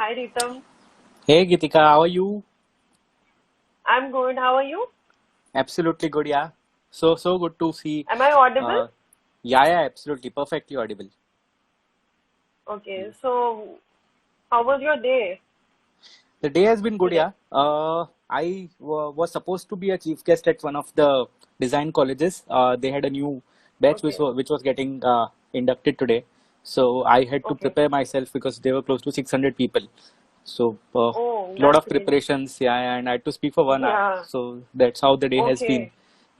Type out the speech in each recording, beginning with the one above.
Hi, Ritam. Hey Gitika, how are you? I'm good. How are you? Absolutely good, yeah. So good to see. Am I audible? Uh, yeah, absolutely, perfectly audible. Okay. So, how was your day The day has been good, today? yeah. I was supposed to be a chief guest at one of the design colleges. They had a new batch Okay. which was getting inducted today. So I had to Okay. prepare myself because there were close to 600 people. So Oh, lot that's of really. preparations, yeah, and I had to speak for 1 hour. Yeah. So that's how the day has been. Okay.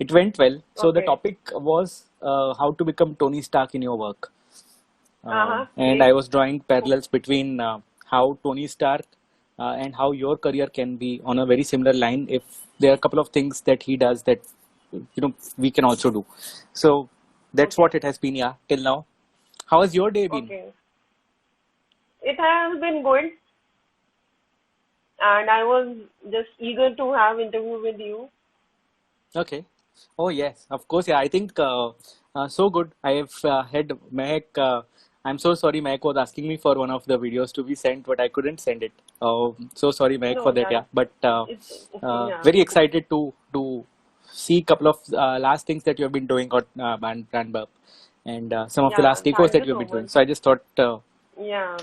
It went well. So the Okay. topic was how to become Tony Stark in your work. Uh-huh. And Great. I was drawing parallels between how Tony Stark and how your career can be on a very similar line if there are a couple of things that he does that we can also do. So that's Okay. what it has been, yeah, till now. How has your day been? Okay. It has been good, and I was just eager to have interview with you. Okay. Oh yes, of course. Yeah, I think so good. I have had Mehak. I'm so sorry. Mehak was asking me for one of the videos to be sent, but I couldn't send it. So sorry, Mehak, for No, that. that Yeah, but it's yeah. very excited to see a couple of last things that you have been doing on Brand Burp and some of the Yeah. last takeovers Thank that you you have so been doing. much. So I just thought, Yeah.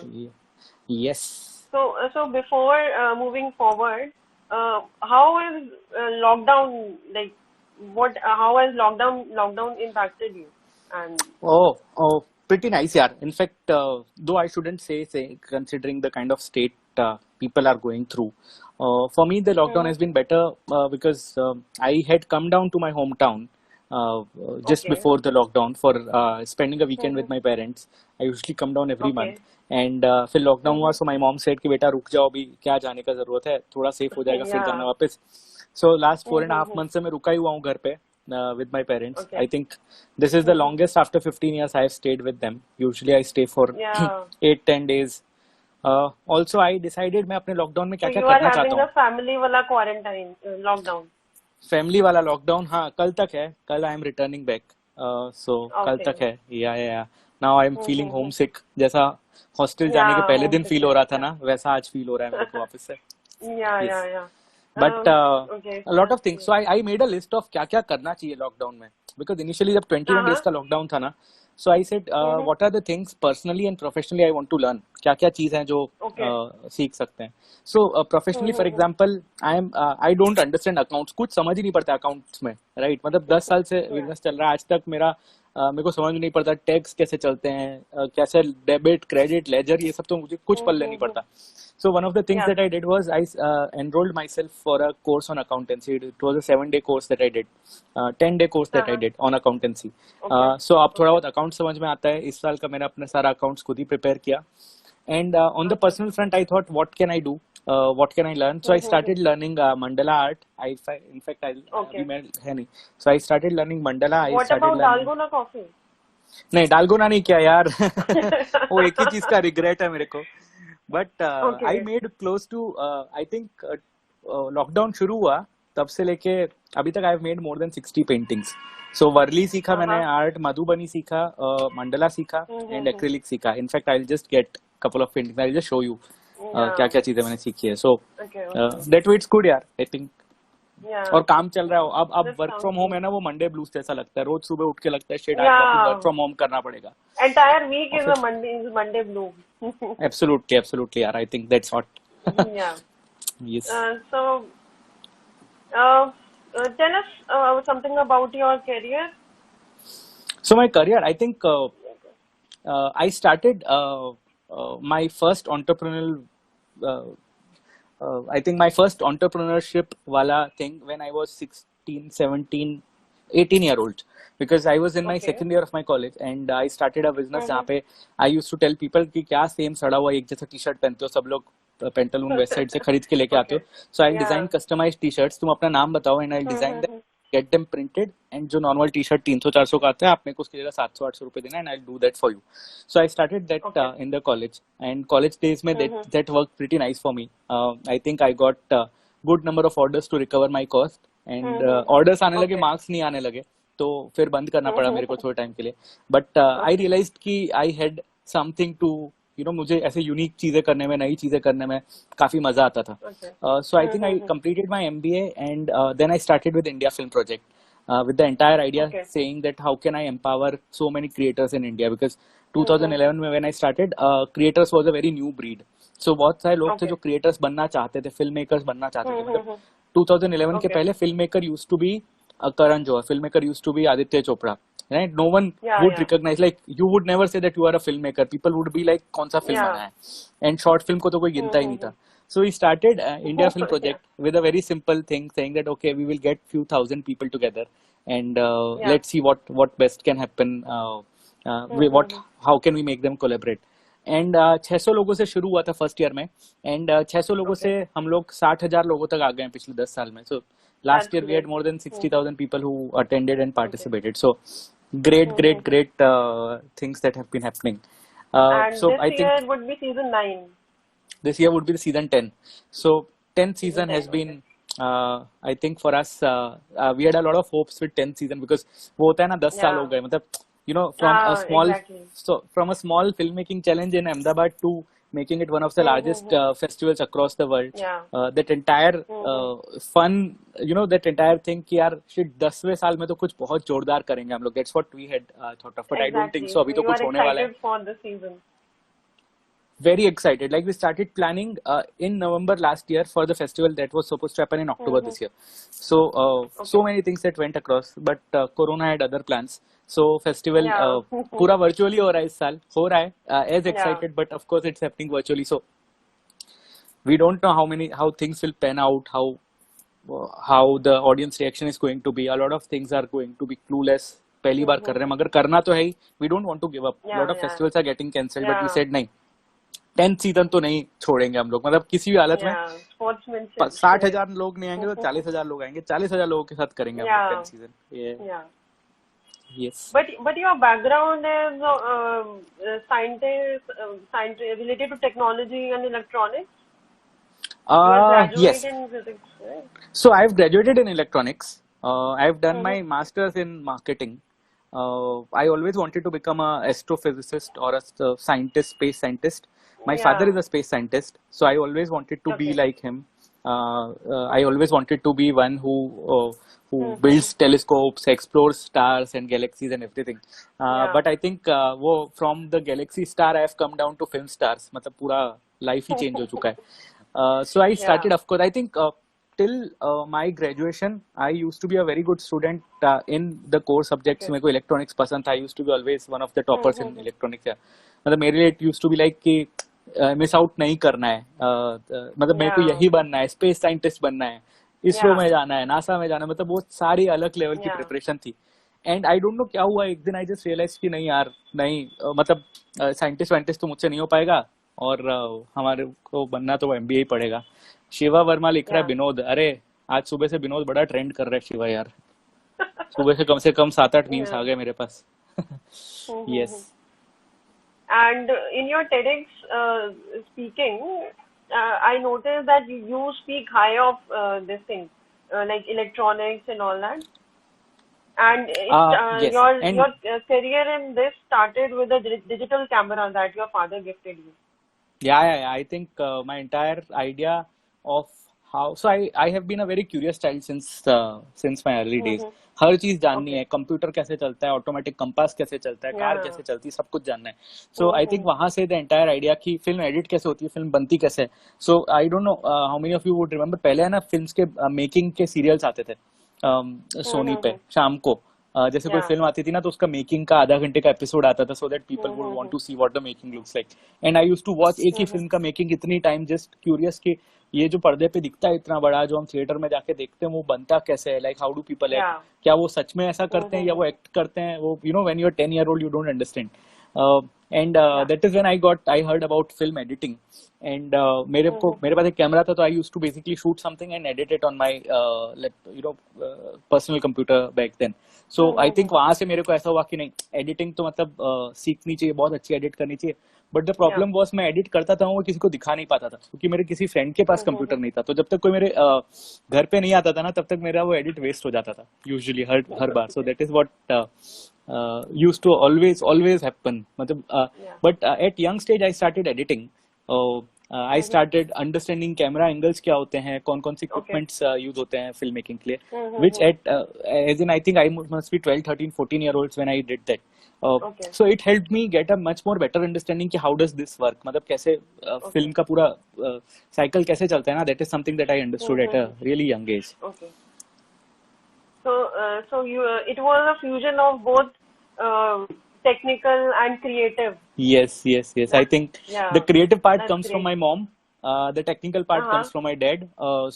yes. So before moving forward, how is lockdown like? What? How has lockdown impacted you? And Pretty nice, yeah. In fact, though I shouldn't say, considering the kind of state people are going through, for me the lockdown hmm has been better because I had come down to my hometown just okay, before the lockdown for spending a weekend hmm with my parents. I usually come down every month, okay, and फिर lockdown हुआ hmm so my mom said कि बेटा रुक जाओ, अभी क्या जाने का जरूरत है, थोड़ा सेफ हो जाएगा फिर जाना yeah, वापस. So last 4.5 hmm months से मैं रुका ही हुआ हूँ घर पे with my parents. I okay, think this is the hmm longest after 15 years I have stayed with them. Usually I stay for yeah. 8-10 days. Also I decided मैं अपने lockdown में So क्या क्या you are करना चाहता having हूँ. the family wala quarantine lockdown. Family वाला lockdown, हाँ, कल तक है. कल आई एम रिटर्निंग बैक. सो कल Okay. तक है. या now I am feeling home Mm-hmm. सिक. जैसा हॉस्टल जाने के Yeah, पहले दिन homesick. फील हो Correct. रहा था Yeah. ना, वैसा आज फील हो रहा है मेरे को वापस से. Yeah, yes. yeah, yeah. But Okay. a lot of things. So I made a list of क्या क्या करना चाहिए लॉकडाउन में, because initially जब 21 days Uh-huh. का लॉकडाउन था ना, so I said Mm-hmm. what are the things personally and professionally I want to learn, क्या क्या चीज हैं जो Okay. सीख सकते हैं. So professionally for Mm-hmm. example I don't understand accounts, कुछ समझ ही नहीं पड़ता अकाउंट्स में, right? मतलब 10 साल से Yeah. बिजनेस चल रहा है, आज तक मेरे को समझ में नहीं पड़ता टैक्स कैसे चलते हैं, कैसे डेबिट क्रेडिट लेजर, ये सब तो मुझे कुछ पल्ले नहीं Mm-hmm. पड़ता. So one of the things Yeah. that I did was I enrolled myself for a course on accountancy. It was a 7-day course that I did, 10-day course that I Uh-huh. did on accountancy. Okay. So अब थोड़ा Okay. बहुत account समझ में आता है. इस साल का मैंने अपने सारा अकाउंट्स खुद ही प्रिपेयर किया. And on the Okay. personal front, I thought, what can I do? What can I learn? So I Mm-hmm. started learning mandala art. In fact, अभी Okay. मैं है नहीं. So I started learning mandala. I What started about learning. Dalgona coffee? नहीं, dalgona नहीं किया यार. वो एक ही चीज का रिग्रेट है मेरे को. But I Okay. Made close to, I think lockdown शुरू हुआ तब से लेके अभी तक I have made more than 60 paintings. So Warli सीखा मैंने, Uh-huh. आर्ट मधुबनी सीखा, मंडला सीखा एंड Mm-hmm. एक्रिलिक सीखा. In fact I will just get couple of paintings, I will just show you क्या Yeah. क्या चीजें मैंने सीखी है. So Okay. Okay. That way it's good यार, आई थिंक. Yeah. और काम चल रहा है. अब That work sounds from home good. है ना, वो मंडे ब्लूज जैसा लगता है. रोज सुबह उठ के लगता है शिट, आज वापस वर्क Yeah. फ्रॉम होम करना पड़ेगा. Entire week और is फिर a Monday blue. एब्सोल्युटली यार, आई think that's what. Yeah. Yes. So, uh, tell us something about your career. So my career, I think I started my first entrepreneurial, uh, I think my first entrepreneurship wala thing when I was 16, 17, 18 year old, because I was in my Okay. second year of my college and I started a business जहाँ Mm-hmm. पे I used to tell people कि क्या same सड़ा हुआ एक जैसा T shirt पहनते हो सब लोग, पेंटालून वेस्ट साइड से खरीद के लेके आते हो. Okay. So I design Yeah. Customise T shirts, तुम अपना नाम बताओ and I design Mm-hmm. Get them printed. And जो नॉर्मल टी शर्ट 300-400 का आता है, आप मेरे को उसकी जगह 700-800 रुपए देना and I do that for you. So I started that Okay. In the college and college days में Mm-hmm. That work pretty nice for me. I think I got good number of orders to recover my cost and Mm-hmm. Orders आने लगे, Okay. Marks नहीं आने लगे, तो फिर बंद करना पड़ा मेरे को Mm-hmm. थोड़े टाइम के लिए. But I Okay. रियलाइज्ड कि आई हैड समथिंग टू मुझे ऐसे यूनिक चीजें करने में, नई चीजें करने में काफी मजा आता था. Okay. So I think I completed my MBA, and then I started with India Film Project, with the entire idea Okay. saying that how can I empower so many creators in India, because Mm-hmm. 2011 में when I started, creators was a very new breed. So बहुत सारे लोग थे Okay. जो creators बनना चाहते थे, film makers बनना चाहते थे. मतलब Mm-hmm. 2011 के Okay. पहले film maker used to be Karan Johar, filmmaker used to be Aditya Chopra, right? No one Yeah, would yeah. recognize, like you would never say that you are a filmmaker. People would be like कौन सा film Yeah. बना है, and short film को तो कोई गिनता ही नहीं था. So we started India Film Yeah. Project with a very simple thing, saying that okay, we will get few thousand people together, and Yeah. let's see what best can happen. How can we make them collaborate? And 600 लोगों से शुरू हुआ था first year में, and 600 लोगों Okay. से हम लोग 60,000 लोगों तक आ गए हैं पिछले 10 साल में. So last That's year we great. Had more than 60,000 people who attended and Okay. participated. So great things that have been happening. And So this I year think would be season 9. this year would be the season 10. So 10th Season season 10. has been, I think for us, we had a lot of hopes with 10th season, because वो होता है ना 10 साल हो Yeah. गए, मतलब from a small, Exactly. so from a small filmmaking challenge in Ahmedabad to making it one of the largest festivals across the world. Yeah. That entire fun, that entire thing कि यार shit 10वें साल में तो कुछ बहुत जोरदार करेंगे हम लोग. That's what we had thought of, but I don't think Exactly. so. अभी तो You कुछ are होने वाला है. excited for the season. Very excited. Like we started planning in November last year for the festival that was supposed to happen in October this year. So so many things that went across, but Corona had other plans. So festival Yeah. पूरा virtually हो रहा है इस साल. हो रहा है as Yeah. excited, but of course it's happening virtually. So we don't know how things will pan out, how the audience reaction is going to be. A lot of things are going to be clueless. पहली बार कर रहे हैं, मगर करना तो है ही. We don't want to give up. Yeah, lot of yeah. festivals are getting cancelled, but we Yeah. said नहीं, 10th season तो नहीं छोड़ेंगे हम लोग. मतलब किसी भी हालत में Yeah. Sportsmanship. 60,000 लोग नहीं आएंगे तो 40,000 लोग आएंगे. 40,000 लोगों के साथ करेंगे हम लोग Yeah. 10th season. Yeah. Yes. But your background is scientist related to technology and electronics. You are graduate Yes. in physics, right? So I've graduated in electronics. I've done my master's in marketing. I always wanted to become a astrophysicist or a scientist, space scientist. My Yeah. father is a space scientist, so I always wanted to be Okay. like him. I always wanted to be one who builds telescopes, explores stars and galaxies and everything. Yeah. But I think वो from the galaxy star I have come down to film stars. मतलब पूरा life ही change हो चुका है. So I started, of course, I think till my graduation, I used to be a very good student in the core subjects. Okay. मेरे को electronics पसंद था. I used to be always one of the toppers in electronics. मतलब मेरे लिए it used to be like कि miss out नहीं करना है. मतलब मेरे को Yeah. यही बनना है, स्पेस साइंटिस्ट बनना है, इसरो Yeah. में जाना है, नासा में जाना है. मतलब वो सारी अलग लेवल की Yeah. प्रिपरेशन थी. एंड आई डोंट नो क्या हुआ, एक दिन आई जस्ट रियलाइज कि नहीं यार, नहीं मतलब साइंटिस्ट वाइंटिस्ट तो मुझसे नहीं हो पाएगा, और हमारे को बनना तो एमबीए ही पड़ेगा. शिवा वर्मा लिख रहा है Yeah. विनोद. अरे आज सुबह से विनोद बड़ा ट्रेंड कर रहा है शिवा यार. सुबह से कम 7-8 मीम्स Yeah. आ गए मेरे पास. Yes. And in your TEDx speaking, I noticed that you speak high of this thing, like electronics and all that. And Yes. And your career in this started with a digital camera that your father gifted you. yeah. I think my entire idea of how, so I have been a very curious child since my early days. हर चीज जाननी है, computer कैसे चलता है, automatic compass कैसे चलता है, car Yeah. कैसे चलती है, सब कुछ जानना है. सो आई थिंक वहां से द एंटायर आइडिया कि फिल्म एडिट कैसे होती है, फिल्म बनती कैसे है. So I don't know how many of you would remember, पहले है ना फिल्म्स के मेकिंग के सीरियल्स आते थे सोनी पे शाम को. जैसे कोई Yeah. फिल्म आती थी ना तो उसका मेकिंग का आधा घंटे का एपिसोड आता था, so that people would want to see what the making looks like. And I used to watch एक ही फिल्म का मेकिंग इतनी टाइम, जस्ट क्यूरियस कि ये जो पर्दे पे दिखता है इतना बड़ा, जो हम थिएटर में जाके देखते हैं वो बनता कैसे है, like how do people act. Yeah. क्या वो सच में ऐसा करते हैं या वो एक्ट करते हैं, वो when you are 10 year old you don't understand. And that is when I heard about film editing. And मेरे पास एक कैमरा था, तो I used to basically shoot something and edit it on my personal computer back then. So I think वहां से मेरे को ऐसा हुआ कि नहीं, एडिटिंग तो मतलब सीखनी चाहिए, बहुत अच्छी एडिट करनी चाहिए. बट द प्रॉब्लम वॉज मैं एडिट करता था वो किसी को दिखा नहीं पाता था, क्योंकि मेरे किसी फ्रेंड के पास कंप्यूटर नहीं था. तो जब तक कोई मेरे घर पे नहीं आता था ना, तब तक मेरा वो एडिट वेस्ट हो जाता था usually her bar. So that is what used to always happen. मतलब, Yeah. but at young stage I started editing. I started understanding camera angles क्या होते हैं, कौन से Okay. equipments use होते हैं film making के लिए, which Mm-hmm. at as in I think I must be 12, 13, 14 year olds when I did that. Okay. So it helped me get a much more better understanding कि how does this work, मतलब कैसे Okay. film का पूरा cycle कैसे चलता है ना, that is something that I understood at a really young age. Okay. So it was a fusion of both technical and creative. Yes. I Na? think Yeah. the creative part That's comes from great. my mom. The technical part comes from my dad.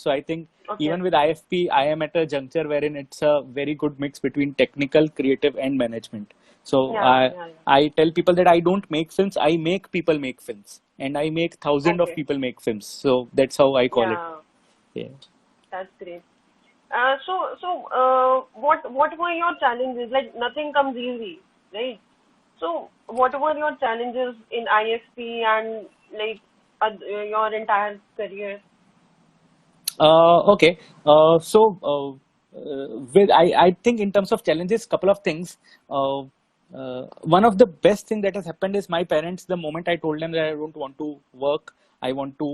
So I think Okay. even with IFP, I am at a juncture wherein it's a very good mix between technical, creative, and management. So Yeah. I tell people that I don't make films, I make people make films, and I make thousands of Okay. people make films. So that's how I call it. Yeah. Yeah. That's great. What were your challenges? Like nothing comes easy, right? So what were your challenges in ISP and like your entire career? Okay. With I think in terms of challenges, couple of things. One of the best thing that has happened is my parents. The moment I told them that I don't want to work, I want to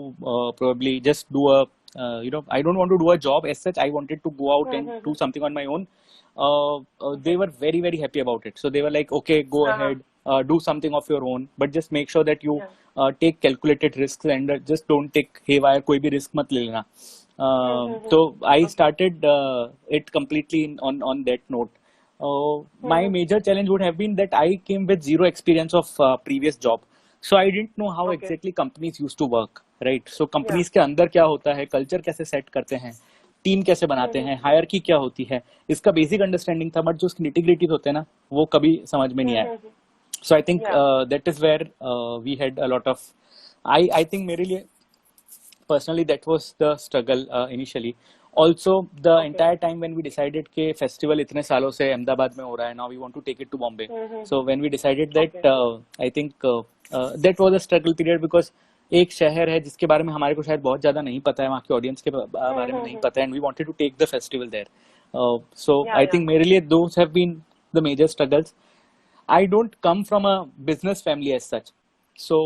probably just do a I don't want to do a job as such. I wanted to go out and do something on my own. They Okay. were very very happy about it. So they were like, okay, go Uh-huh. ahead, do something of your own, but just make sure that you Yeah. take calculated risks and just don't take haywire. कोई भी risk मत ले लेना. So I started it completely on that note. My major challenge would have been that I came with zero experience of previous job, so I didn't know how Okay. exactly companies used to work, right? So Yeah. companies के अंदर क्या होता है, culture कैसे set करते हैं, team कैसे बनाते हैं, हायरकी क्या होती है, इसका बेसिक अंडरस्टैंडिंग था, बट जो उसके निटिग्रिटीज होते हैं ना, वो कभी समझ में नहीं आया. So I think Yeah. that is where we had a lot of. I think मेरे लिए personally that was the struggle initially. Also the Okay. entire time when we decided के festival इतने सालों से अहमदाबाद में हो रहा है, now we want to take it to Bombay. So when we decided that I think that was a struggle period because एक शहर है जिसके बारे में हमारे को शायद बहुत ज्यादा नहीं पता है, वहाँ के ऑडियंस के बारे में नहीं पता है, and we wanted to take the festival there. So Yeah, I think मेरे लिए those have been the major struggles. I don't come from a business family as such, so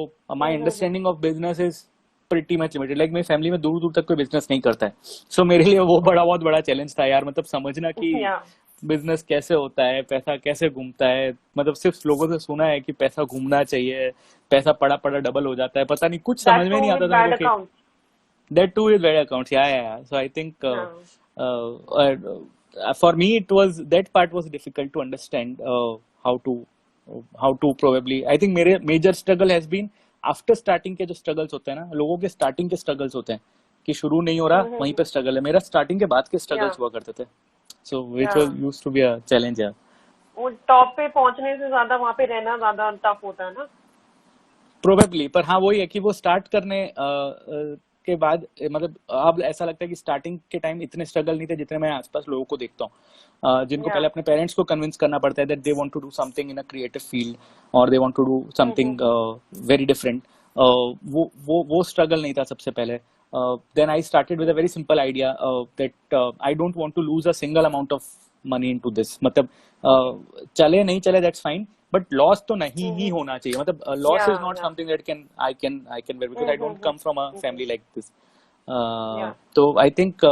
my understanding of business is pretty much limited. Like मेरी family में दूर दूर तक कोई business नहीं करता है, so मेरे लिए वो बहुत बड़ा चैलेंज था यार. मतलब समझना कि Yeah. बिजनेस कैसे होता है, पैसा कैसे घूमता है. मतलब सिर्फ लोगों से सुना है कि पैसा घूमना चाहिए, पैसा पड़ा डबल हो जाता है, पता नहीं, कुछ समझ That में too नहीं आता with था मेरे bad को कि accounts. that too is bad accounts. Yeah. So I think for me it was, that part was difficult to understand how to probably. I think मेरे major struggle has been after starting के जो struggles होते हैं ना, लोगों के starting के struggles होते हैं कि शुरू नहीं हो रहा, वहीं पे struggle है. मेरा starting के बाद के struggles Yeah. हुआ करते थे, so which Yeah. was used to be a challenge. Yeah. वो टॉप पे पहुंचने से ज्यादा वहाँ पे रहना ज्यादा टफ होता है ना. प्रोबेबली, पर हाँ वही है कि वो स्टार्ट करने के बाद मतलब अब ऐसा लगता है कि स्टार्टिंग के टाइम इतने स्ट्रगल नहीं थे जितने मैं आसपास लोगों को देखता हूँ, जिनको Yeah. पहले अपने पेरेंट्स को कन्विंस करना पड़ता है that they want to do something in a creative field और they want to do something very different. वो स्ट्रगल नहीं था सबसे पहले. Then I started with a very simple idea that I don't want to lose a single amount of money into this. मतलब चले नहीं चले दैट्स फाइन, बट लॉस तो नहीं ही होना चाहिए. मतलब loss is not something that I can bear because I don't come from a family like this. तो I think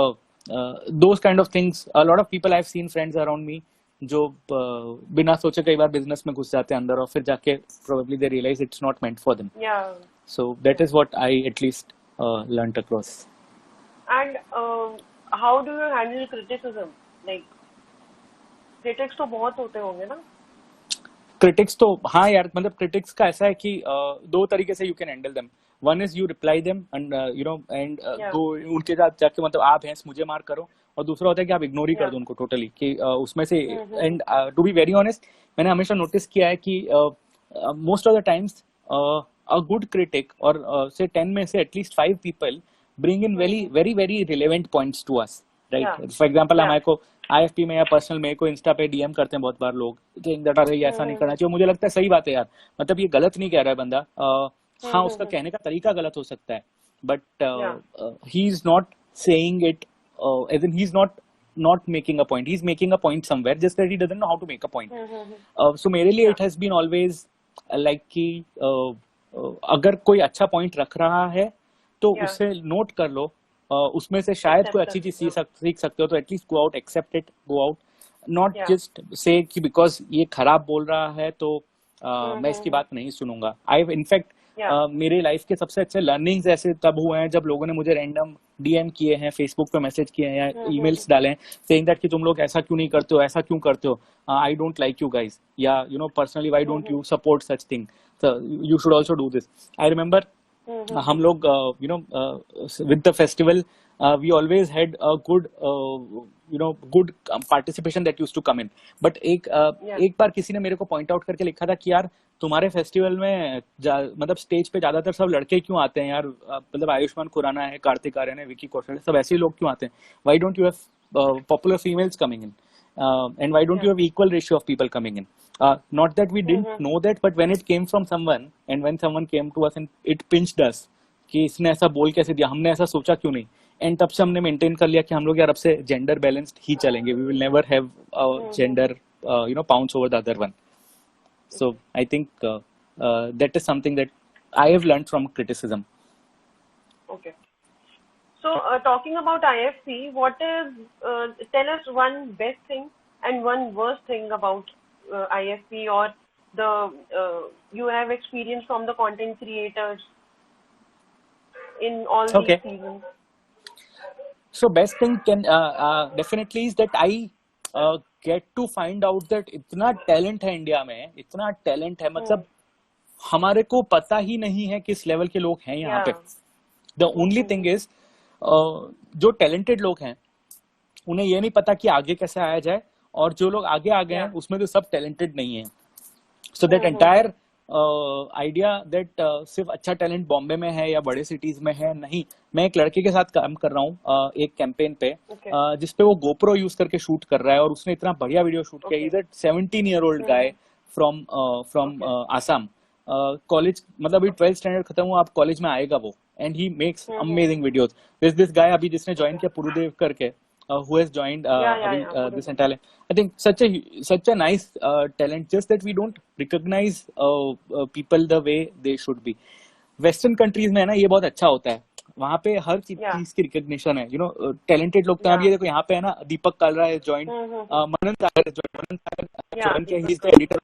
those kind of things, a lot of people I have seen friends around me जो बिना सोचे कई बार business में घुस जाते हैं अंदर और फिर जाके probably they realise it's not meant for them. Yeah. So that is what I at least learnt across. And how do you handle criticism? Like critics तो बहुत होते होंगे ना. क्रिटिक्स तो हाँ यार, मतलब क्रिटिक्स का ऐसा है कि दो तरीके से you can handle them. One is you reply them and and Yeah. गो उनके साथ जाके मतलब आप भैंस मुझे मार करो. और दूसरा होता है कि आप इग्नोर ही कर Yeah. दो उनको टोटली कि उसमें से. And to be very honest, मैंने हमेशा नोटिस किया है कि most of the times a good critic or say 10 में से at least 5 people bring in very very relevant points to us, right? Yeah. For example, Yeah. हमारे को IFP में या पर्सनल में को इंस्टा पे डीएम करते हैं बहुत बार लोग कि दैट अरे ऐसा नहीं करना चाहिए. मुझे लगता है सही बात है यार, मतलब ये गलत नहीं कह रहा है बंदा. हाँ उसका कहने का तरीका गलत हो सकता है, but he is not saying it as in he is not not making a point. He's making a point somewhere, just that he doesn't know how to make a point. So मेरे लिए Yeah. it has been always like कि अगर कोई अच्छा point रख रहा है तो Yeah. उसे note कर लो, उसमें से शायद कोई अच्छी Acceptance. चीज सीख सकते हो, तो at least go out, accept it, go out, not Yeah. Just say कि बिकॉज ये खराब बोल रहा है तो मैं इसकी बात नहीं सुनूंगा. आई इनफैक्ट Yeah. मेरे लाइफ के सबसे अच्छे लर्निंग्स ऐसे तब हुए हैं जब लोगों ने मुझे रैंडम डीएम किए हैं, फेसबुक पे मैसेज किए हैं या ईमेल्स डाले हैं सेइंग दैट कि तुम लोग ऐसा क्यों नहीं करते हो, ऐसा क्यों करते हो, I don't like you guys, या you know personally why don't you support such thing, you should also do this. I remember हम लोग you know with the festival we always had a good you know good participation that used to come in, but एक बार किसी ने मेरे को point out करके लिखा था कि यार तुम्हारे फेस्टिवल में मतलब स्टेज पे ज्यादातर सब लड़के क्यों आते हैं यार, मतलब आयुष्मान खुराना है, कार्तिक आर्यन है, विकी कौशल है, सब ऐसे ही लोग क्यों आते हैं, why don't you have popular females coming in, and why don't you have equal ratio of people coming in, not that we didn't know that, but when it came from someone and when someone came to us and it pinched us कि इसने ऐसा बोल कैसे दिया, हमने ऐसा सोचा क्यों नहीं, एंड तब से हमने मेंटेन कर लिया कि हम लोग यार अब से जेंडर बैलेंस्ड ही चलेंगे, we will never have gender you know pounce over the other one. So I think that is something that I have learned from criticism. Okay. So, talking about IFC, what is, tell us one best thing and one worst thing about IFC, or the you have experience from the content creators in all Okay. these seasons. So best thing can definitely is that I get to find out that इतना talent है India में, इतना talent है, मतलब हमारे को पता ही नहीं है किस लेवल के लोग हैं यहाँ पे. The only thing is जो talented लोग हैं उन्हें ये नहीं पता कि आगे कैसे आया जाए, और जो लोग आगे आ गए हैं उसमें तो सब talented नहीं है. So that entire idea that सिर्फ अच्छा टैलेंट बॉम्बे में है या बड़े सिटीज में है, नहीं. मैं एक लड़के के साथ काम कर रहा हूँ एक कैंपेन पे, जिसपे वो गोप्रो यूज करके शूट कर रहा है, और उसने इतना बढ़िया वीडियो शूट किया. Is 17-year-old guy from Assam, college मतलब अभी 12th स्टैंडर्ड खत्म हुआ, आप कॉलेज में आएगा वो, and he makes amazing videos. This guy अभी जिसने ज्वाइन किया, पुरुदेव करके, who has joined this entire, I think such a nice talent, just that we don't recognize people the way they should be. Western countries में है ना ये बहुत अच्छा होता है, वहाँ पे हर चीज की रिकॉग्निशन है, यू नो टैलेंटेड लोग. तो अब ये देखो यहाँ पे है ना दीपक कालरा है जॉइंट, मनन सागर जॉइन किया, he is the editor,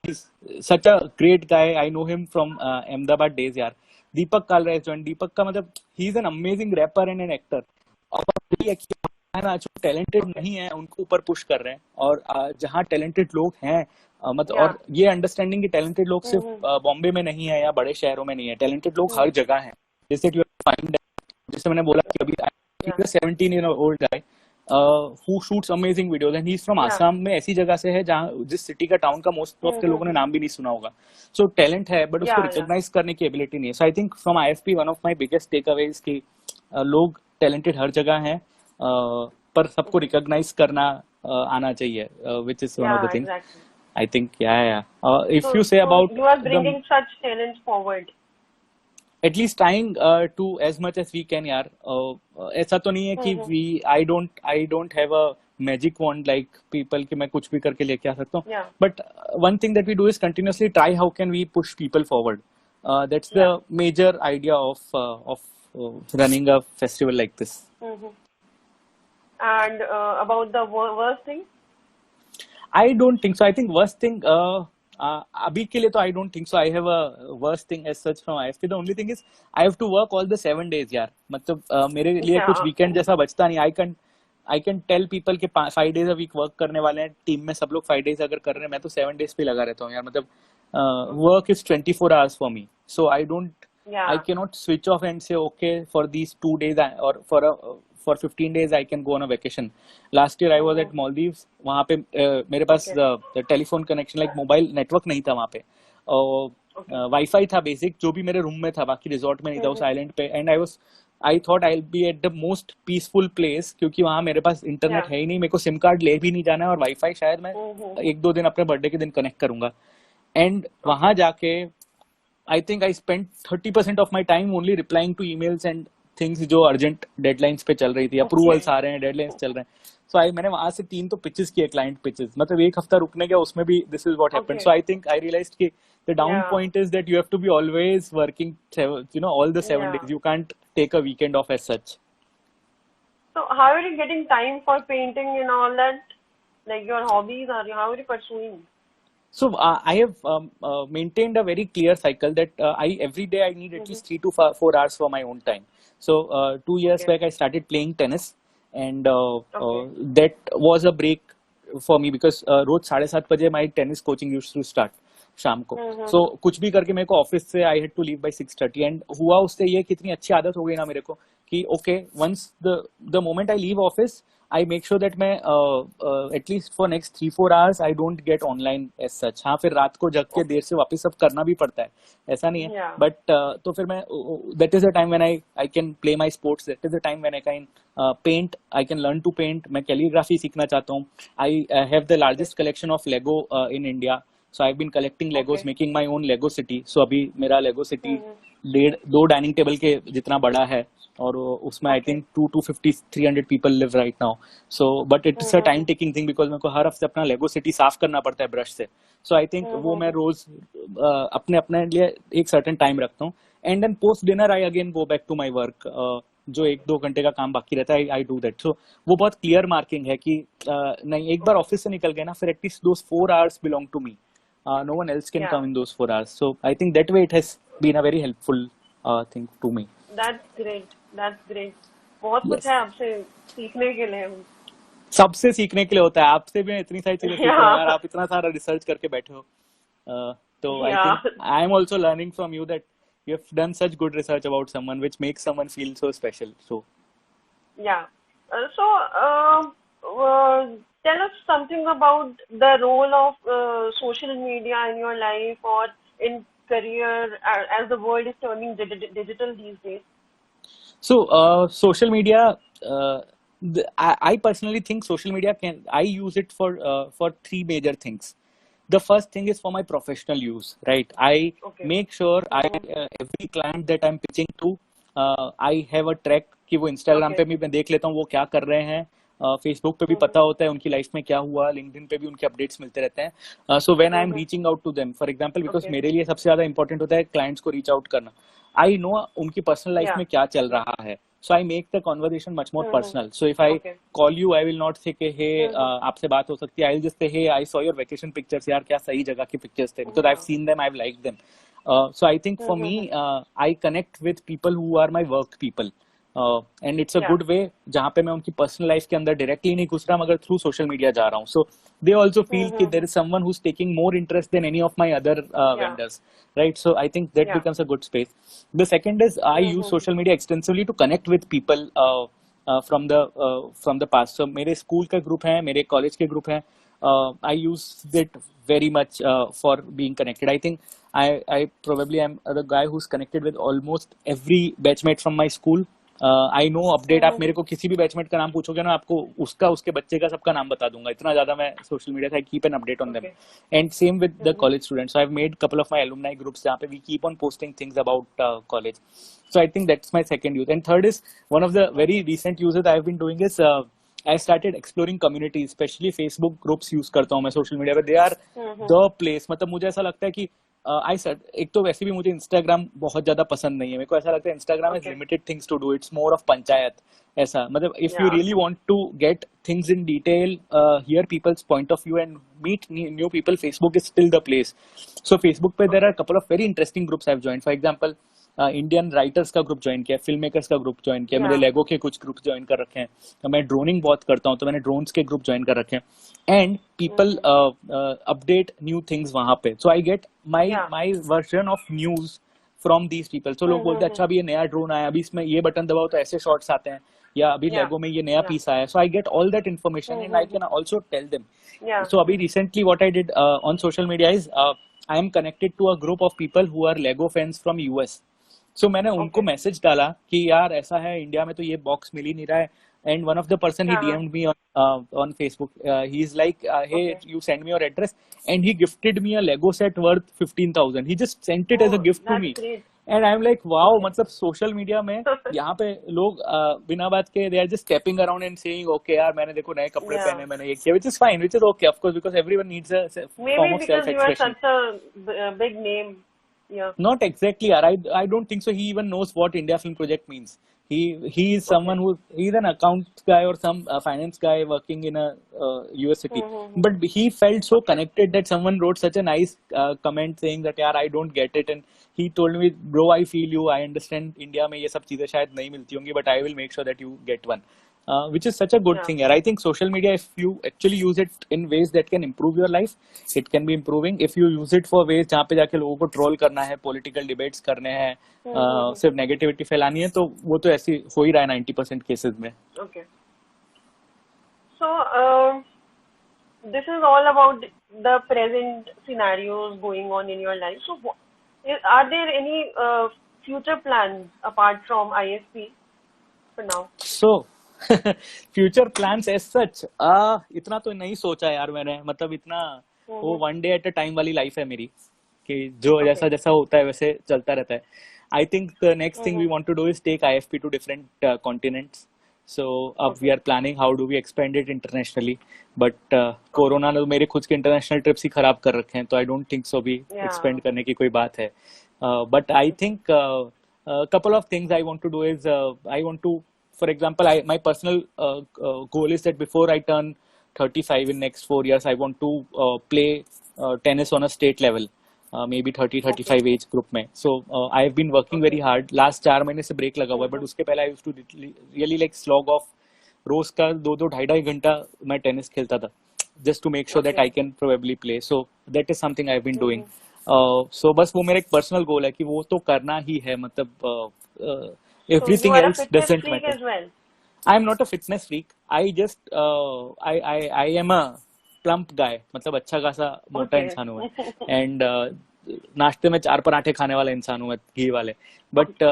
he's such a great guy, I know him from Ahmedabad days यार. दीपक कालरा है जॉइंट, दीपक का मतलब he is an amazing rapper and an actor. और जो टैलेंटेड नहीं है उनको ऊपर पुश कर रहे हैं, और जहाँ टैलेंटेड लोग हैं मतलब और ये अंडरस्टैंडिंग कि टैलेंटेड लोग सिर्फ बॉम्बे में नहीं है या बड़े शहरों में नहीं है, टैलेंटेड लोग हर जगह हैं. जैसे जैसे मैंने बोला कि अभी 17-year-old guy who shoots amazing videos and he's from Assam में ऐसी जगह से है जहाँ जिस सिटी का टाउन का मोस्ट ऑफ के लोगों ने नाम भी नहीं सुना होगा. सो टैलेंट है बट उसको रिकॉग्नाइज करने की एबिलिटी नहीं है. So I think from IFP one of my biggest takeaways कि लोग टैलेंटेड हर जगह हैं, पर सबको रिकॉग्नाइज करना आना चाहिए, which is one of the things. I think if you say about you are bringing such talents forward, at least trying to as much as we can यार. ऐसा तो नहीं है कि I don't have a magic wand like people कि मैं कुछ भी करके लेके आ सकता हूँ, but one thing that we do is continuously try how can we push people forward. That's the major idea of running a festival like this. And about the worst thing? I don't think so. I think worst thing अभी के लिए तो I don't think so. I have a worst thing as such from IFP. The only thing is I have to work all the 7 days यार. मतलब मेरे लिए कुछ weekend जैसा बचता नहीं. I can tell people कि 5 days a week work करने वाले हैं, टीम में सब लोग 5 days अगर कर रहे हैं, मैं तो 7 days पे लगा रहता हूँ यार. मतलब work is 24 hours for me. So I cannot switch off and say okay for these 2 days or for 15 days I can go on a vacation. Last year I was at Maldives. वहाँ पे मेरे पास telephone connection like mobile network नहीं था वहाँ पे, wifi था basic जो भी मेरे रूम में था, बाकी रिजॉर्ट में नहीं था, उस आइलैंड पे. And I thought I will be at the most peaceful place, क्योंकि वहाँ मेरे पास इंटरनेट है ही नहीं, मेरे को सिम कार्ड ले भी नहीं जाना है, और वाईफाई शायद मैं 1-2 दिन अपने बर्थडे के दिन कनेक्ट करूंगा. एंड वहां जाके I think I spent 30% of my time only replying to emails and things जो अर्जेंट डेडलाइंस पे चल रही थी, अप्रूवल्स Okay. आ रहे हैं, डेडलाइंस चल रहे हैं. सो मैंने वहां से 3 तो पिचेस किए, क्लाइंट पिचेस, मतलब एक हफ्ता रुकने गया, उसमें भी this is what happened. So Okay. I think I realised कि the down Yeah. Point is that you have to be always working, all the 7 days. Yeah. You can't take a weekend off as such. So how are you getting time for painting and all that? Like your hobbies, how are you pursuing? So I have maintained a very clear cycle that I every day I need at Mm-hmm. least 3 to 4 hours for my own time. So 2 years Okay. back I started playing tennis, and Okay. that was a break for me because रोज 7:30 my tennis coaching used to start शाम को. Mm-hmm. So कुछ भी करके मेरे को office से I had to leave by 6:30, and हुआ उससे ये कितनी अच्छी आदत हो गई ना मेरे को कि okay, once the moment I leave office I make sure that मैं at least for next 3-4 hours I don't get online as such. हाँ, फिर रात को जग के Okay. देर से वापस सब करना भी पड़ता है, ऐसा नहीं है. Yeah. बट तो फिर मैं that is the time when I can play my sports. That is the time when I can paint. I can learn to paint. मैं calligraphy सीखना चाहता हूँ. I have the Okay. largest collection of Lego in India. So I've been collecting Legos, Okay. making my own Lego city. So अभी मेरा Lego city Mm-hmm. 2 dining table के जितना बड़ा है, और उसमें आई Okay. Think 250-300 people live right now. So but it's a time Mm-hmm. taking thing because मेरे को हर हफ्ते अपना लेगो सिटी साफ करना पड़ता है ब्रश से. So I think वो मैं Mm-hmm. रोज अपने अपने लिए एक सर्टेन टाइम रखता हूँ, and then post dinner I again go back to my work. जो 1-2 घंटे का काम बाकी रहता है आई डू दैट. सो वो बहुत क्लियर मार्किंग है कि नहीं, एक बार ऑफिस से निकल गए ना, फिर at least those 4 hours belong to me. No one else can Yeah. come in those 4 hours. So I think that way it has been a very helpful thing to me. That's great. That's great. बहुत कुछ Yes. है आपसे सीखने के लिए. सबसे सीखने के लिए होता है, आपसे भी मैं इतनी सारी चीजें सीख रहा हूँ यार, Yeah. आप इतना सारा रिसर्च करके बैठे हो. तो आई Yeah. Think I am also learning from you that you have done such good research about someone which makes someone feel so special. So Yeah. So, tell us something about the role of social media in your life or in career as the world is turning digital these days. So, social media, I personally think social media I use it for 3 major things. The first thing is for my professional use, right? I Okay. make sure every client that I'm pitching to, I have a track कि वो Instagram Okay. पे भी मैं देख लेता हूँ वो क्या कर रहे हैं, Facebook पे भी पता होता है उनकी लाइफ में क्या हुआ, LinkedIn पे भी उनके अपडेट्स मिलते रहते हैं. So when I'm reaching out to them, for example, because Okay. मेरे लिए सबसे ज्यादा important होता है clients को reach out करना. I know उनकी पर्सनल लाइफ Yeah. में क्या चल रहा है. So I make the conversation much more personal. So if I Okay. call you, I will not say कि hey आपसे बात हो सकती है. I'll just say hey, I saw your vacation pictures. यार क्या सही जगह की pictures थे, because I've seen them, I've liked them. So I think for me, I connect with people who are my work people. And it's a Yeah. good way जहाँ पे मैं उनकी पर्सनल लाइफ के अंदर डायरेक्टली नहीं घुस रहा, मगर थ्रू सोशल मीडिया जा रहा हूँ. सो they also feel कि there is someone who's taking more interest than any of my other vendors, right? So I think that Yeah. becomes a good space. The second is I use social media extensively to connect with people from the past. So मेरे school का group है, मेरे college के group हैं. I use it very much for being connected. I think I probably am the guy who's connected with almost every batchmate from my school. I know update. आप मेरे को किसी भी बैचमेट का नाम पूछोगे ना, आपको उसका उसके बच्चे का सबका नाम बता दूंगा. इतना ज्यादा मैं सोशल मीडिया से keep an update on them. And same with the college students. I have made couple of my alumni groups जहाँ पे we keep on posting things about college. So I think that's my second use. And third is one of the very recent uses I have been doing is I started exploring communities. Specially Facebook groups use करता हूँ मैं social media पे. दे are the place. मतलब मुझे ऐसा लगता है कि एक तो वैसे भी मुझे इंस्टाग्राम बहुत ज्यादा पसंद नहीं है. मेरे को ऐसा लगता है Instagram is limited things to do. It's more of panchayat ऐसा. मतलब if you really want to get things in detail, here people's point of view and meet new people, Facebook is still the place. So Facebook पे there are couple of very interesting groups I have joined. For example Indian writers का group join किया, film makers का group join किया, मैंने लेगो के कुछ group join कर रखे हैं. मैं ड्रोनिंग बहुत करता हूँ तो मैंने ड्रोन्स के ग्रुप ज्वाइन कर रखे हैं. And people update new things वहां पे. So I get my version of news from these people. So लोग बोलते हैं अच्छा अभी ये नया ड्रोन आया, अभी इसमें ये बटन दबाओ तो ऐसे शॉट्स आते हैं, या अभी लेगो में ये नया पीस आया. So I get all that information and I can also tell them. So अभी recently what I did on social media is I am connected to a group of people who are Lego fans from US. So मैंने उनको message डाला कि यार ऐसा है, India में तो ये बॉक्स मिल ही नहीं रहा है. And one of the person he DMed me on Facebook. He is like, hey, you send me your address, and he gifted me a Lego set worth 15,000. He just sent it as a gift to me. Great. And I am like wow, मतलब social media में यहाँ पे लोग बिना बात के they are just stepping around and saying okay यार मैंने देखो नए कपड़े Yeah. पहने, मैंने ये किया, which is fine, which is okay of course, because everyone needs a Maybe form of because self you are expression. such a big name. Yeah. Not exactly, yaar. I don't think so. He even knows what India Film Project means. He is someone Okay. he's an account guy or some finance guy working in a US city. Mm-hmm. But he felt so Okay. connected that someone wrote such a nice comment saying that यार I don't get it, and he told me, bro, I feel you. I understand India में ये सब चीजें शायद नहीं मिलती होंगी, but I will make sure that you get one. Which is such a good Yeah. thing, yaar. I think social media, if you actually use it in ways that can improve your life, it can be improving. If you use it for ways जहाँ पे जाके लोगों को troll करना है, political debates करने हैं, Mm-hmm. सिर्फ नेगेटिविटी फैलानी है, तो वो तो ऐसी हो ही रहा है 90% केसेस में. Okay. So, this is all about the present scenarios going on in your life. So, are there any future plans apart from ISP for now? So future plans as such इतना तो नहीं सोचा यार मैंने, मतलब इतना वो one day at a time वाली लाइफ है मेरी, कि जो जैसा जैसा होता है वैसे चलता रहता है. I think the next thing we want to do is take IFP to different continents. So अब we are planning how do we expand it internationally, but corona ने मेरे खुद के इंटरनेशनल ट्रिप्स ही खराब कर रखे हैं, तो आई डोंट थिंक सो भी एक्सपेंड करने की कोई बात है. But I think couple of things I want to do is I want to, for example, my personal goal is that before I turn 35 in next 4 years, I want to play tennis on a state level, maybe 30-35 age group में. So I have been working very hard. Last 4 महीने से break लगा हुआ है, but उसके पहले I used to really like slog off रोज का 2-2 2.5 घंटा मैं टेनिस खेलता था, just to make sure that I can probably play. So that is something I've been doing. So बस वो मेरा एक पर्सनल गोल है कि वो तो करना ही है, मतलब everything So you are a else fitness doesn't freak matter. as well. I am not a fitness freak. I just I am a plump guy. मतलब अच्छा खासा मोटा Okay. इंसान हूँ मैं, and नाश्ते में 4 पराठे खाने वाला इंसान हूँ मैं, घी वाले. But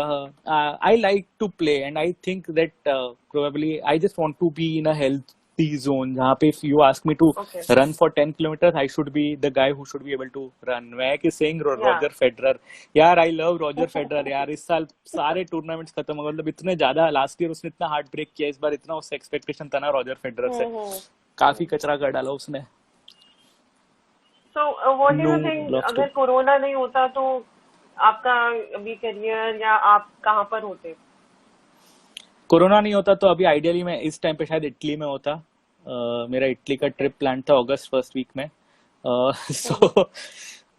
I like to play, and I think that probably I just want to be in a healthy zone जहाँ पे if you ask me to Okay. run for 10 kilometers, I should be the guy who should be able to run. मैं कि saying Roger Federer, यार I love Roger Federer यार. इस साल सारे tournaments खत्म हो गए, मतलब इतने ज्यादा लास्ट ईयर उसने इतना हार्ट ब्रेक किया, इस बार इतना उससे एक्सपेक्टेशन था ना रॉजर फेडरर से, काफी कचरा कर डाला उसने. So what do you No think, love अगर to. कोरोना नहीं होता तो आपका अभी करियर या आप कहाँ पर होते? कोरोना नहीं होता तो अभी आइडियली मैं इस टाइम पे शायद इटली में होता. मेरा इटली का ट्रिप प्लान था अगस्त फर्स्ट वीक में. सो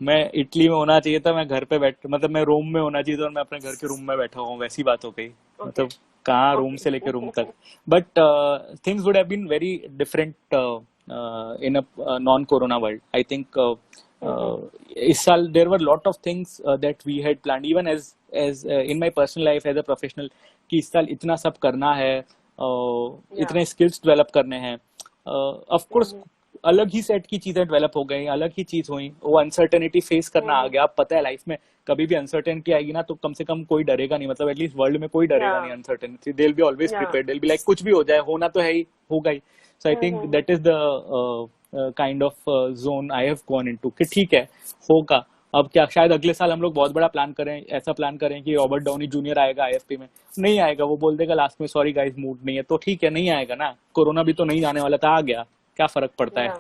मैं इटली में होना चाहिए था, मैं घर पे बैठ, मतलब मैं रोम में होना चाहिए था और मैं अपने घर के रूम में बैठा हूँ, वैसी बात हो गई. मतलब कहाँ रूम से लेके रूम तक. But things would have been very different in a non-corona world. I think इस साल there were lot of things that we had planned, even as in my personal life as a professional, कि इस साल इतना सब करना है, इतने स्किल्स डेवलप करने हैं. ऑफ कोर्स अलग ही सेट की चीजें डेवलप हो गई, अलग ही चीज हुई, वो अनसर्टेनिटी फेस करना आ गया. अब पता है लाइफ में कभी भी अनसर्टेनिटी आएगी ना तो कम से कम कोई डरेगा नहीं, मतलब एटलीस्ट वर्ल्ड में कोई डरेगा नहीं uncertainty. They will be always prepared, they will be like कुछ भी हो जाए, होना तो है ही, होगा ही. So I think that is the kind of zone I have gone into कि ठीक है होगा. अब क्या शायद अगले साल हम लोग बहुत बड़ा प्लान करें, ऐसा प्लान करें कि रॉबर्ट डाउनी जूनियर आएगा IFP में. नहीं आएगा, वो बोल देगा लास्ट में सॉरी गाइस मूड नहीं है, तो ठीक है नहीं आएगा ना. कोरोना भी तो नहीं आने वाला था, आ गया, क्या फर्क पड़ता है.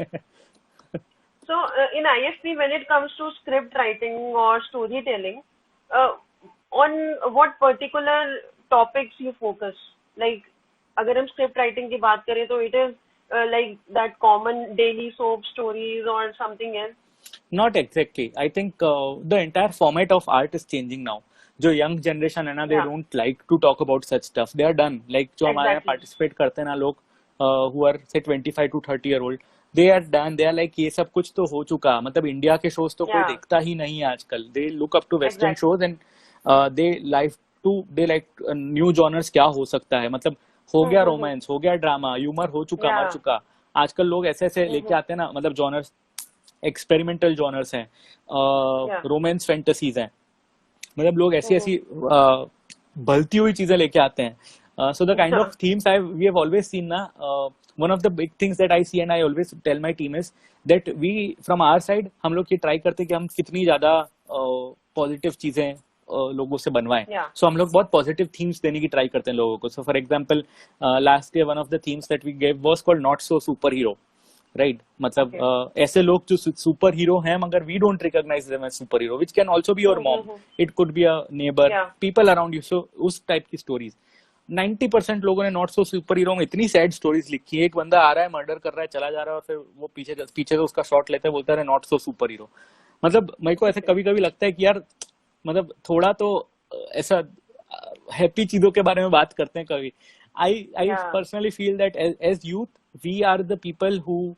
So in IFP, when it comes to script writing or storytelling, on what particular topics you focus? Like अगर हम script writing की बात करें तो it is like that common daily soap stories or something else? Not exactly. I think the entire format of art is changing now. जो young generation है ना, they don't like to talk about such stuff. They are done. Like जो हमारे यहाँ participate करते हैं ना लोग, who are say 25 to 30 year old, they are done. They are like ये सब कुछ तो हो चुका, मतलब इंडिया के shows तो कोई देखता ही नहीं है आजकल. They look up to Western shows and they like new genres क्या हो सकता है, मतलब हो गया रोमांस, हो गया ड्रामा, ह्यूमर हो चुका, मर चुका. आजकल लोग ऐसे ऐसे लेके आते हैं ना, मतलब जॉनर्स एक्सपेरिमेंटल जॉनर्स हैं, रोमांस फैंटेसीज हैं, मतलब लोग ऐसी ऐसी भलती हुई चीजें लेके आते हैं. So the kind of themes we have always seen ना, one of the big things that I see and I always tell my team is that we from our side हम लोग ये ट्राई करते हैं कि हम कितनी ज्यादा पॉजिटिव चीजें लोगों से बनवाएं. Yeah. सो हम लोग बहुत पॉजिटिव थीम्स देने की ट्राई करते हैं लोगों को. So for example last year one of the themes that we gave was called not so super hero. Right, मतलब Okay. ऐसे लोग जो सुपर हीरो हैं मगर we don't recognise them as super hero, which can also be your mom, it could be a neighbour, Yeah. People around you. So उस type की stories 90% लोगों ने नॉट सो सुपर हीरो में इतनी sad stories लिखी है. एक बंदा आ रहा है, मर्डर कर रहा है, चला जा रहा है और फिर वो पीछे से उसका शॉट लेता है, बोलता है नॉट सो सुपर हीरो. मतलब मेरे को ऐसे कभी कभी लगता है कि यार मतलब थोड़ा तो ऐसा हैप्पी चीजों के बारे में बात करते हैं कभी. I Yeah. Personally feel that as youth we are the people who,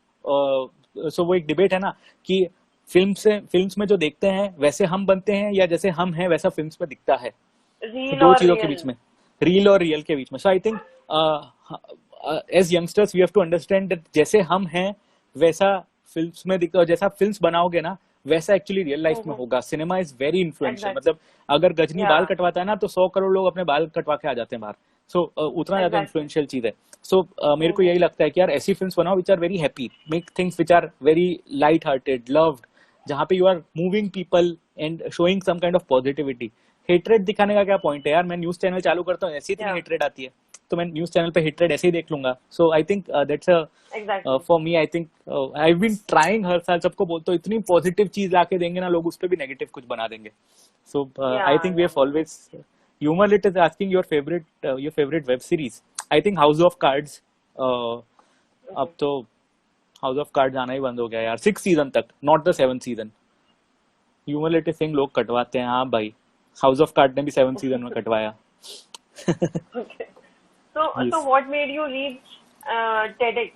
so वो एक डिबेट है ना कि फिल्म्स में जो देखते हैं वैसे हम बनते हैं या जैसे हम हैं वैसा फिल्म्स में दिखता है. तो Real दो or चीजों के real? बीच में, रील और रियल के बीच में. So I think as youngsters we have to understand that जैसे हम हैं वैसा फिल्म्स में दिखता है, और जैसा फिल्म्स बनाओगे ना वैसा एक्चुअली रियल लाइफ में होगा. Cinema is very influential. Exactly. मतलब अगर गजनी बाल Yeah. कटवाता है ना तो 100 करोड़ लोग अपने बाल कटवा के आ जाते हैं बाहर. सो उतना ज्यादा Exactly. इन्फ्लुएंशियल चीज है. सो मेरे को यही लगता है कि यार ऐसी फिल्म्स बनाओ which are very happy, make things which are very light hearted, loved, जहाँ पे you are moving people and showing some kind of positivity. Hatred दिखाने का क्या पॉइंट है यार? मैं न्यूज चैनल चालू करता हूँ, ऐसी इतनी Yeah. हेट्रेड आती है तो मैं न्यूज चैनल पे हेट्रेड ऐसे ही देख लूंगा. So I think that's a Exactly. For me. I think I have been trying हर साल सबको बोलता हूँ इतनी पॉजिटिव चीज लाके देंगे ना लोग उस पे भी नेगेटिव कुछ बना देंगे. So I Yeah. Think we Yeah. Have always humour lit is asking your favourite web series. I think house of cards, अब तो हाउस ऑफ कार्ड्स आना ही बंद हो गया यार 6 सीजन तक, not the 7th season. Humour lit Singh लोग कटवाते हैं. हाँ भाई, हाउस ऑफ कार्ड ने भी 7th सीजन में कटवाया. Okay. So Yes. what made you read TEDx?